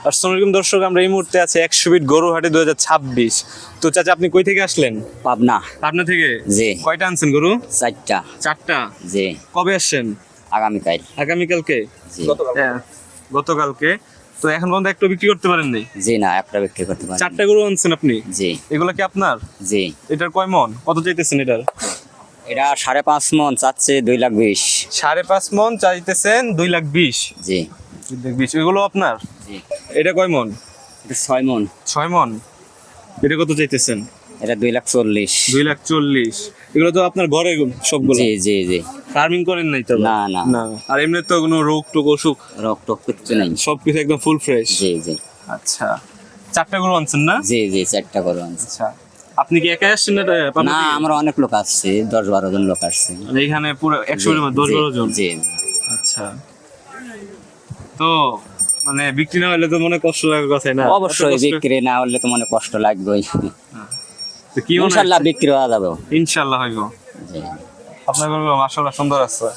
আসসালামু আলাইকুম দর্শক, আমরা এই মুহূর্তে আছি 100 ফিট গরুহাটে 2026। তো চাচা আপনি কই থেকে আসলেন? পাবনা। পাবনা থেকে? জি। কয়টা আনছেন গরু? 4টা। 4টা? জি। কবে আসছেন? আগামীকাল। আগামীকালকে? জি। হ্যাঁ, গতকালকে। তো এখন পর্যন্ত একটা বিক্রি করতে পারেন নাই? জি না, একটা বিক্রি করতে পারি। 4টা গরু আনছেন আপনি? জি। এগুলা কি আপনার? জি। এটার কয় মন? কত চাইতেছেন এটার? এটা 5.5 মন চাচ্ছে 2,20,000। 5.5 মন চাইতেছেন 2,20,000। জি। 2,20,000 এগুলো আপনার? জি। এটা কয় মন? এটা 6 মন। 6 মন। এটা কত চাইতেছেন? এটা 2,40,000। 2,40,000। এগুলো তো আপনার ঘরে সবগুলো? জি জি জি। ফার্মিং করেন নাই তো? না না না। আর এমনি তো কোনো রোগ টোগ অসুখ রক টক কিচ্ছু নেই। সবকিছু একদম ফুল ফ্রেশ? জি জি। আচ্ছা, 4টা গরু আনছেন না? জি জি, 4টা করে আনছি। আচ্ছা, আপনি কি একাই আসছেন না না, আমরা অনেক লোক আসছে, 10-12 জন লোক আসছে। এখানে পুরো 100 এর মধ্যে 10-12 জন? জি। আচ্ছা, তো মানে বিক্রি না হলে তো মনে কষ্ট লাগার কথা না? অবশ্যই বিক্রি না হলে তো মনে কষ্ট লাগবেই। তো কি মনে হয়? ইনশাআল্লাহ বিক্রি হওয়া যাবে। ইনশাআল্লাহ হইব। জি। আপনার গরু মাশাআল্লাহ সুন্দর আছে।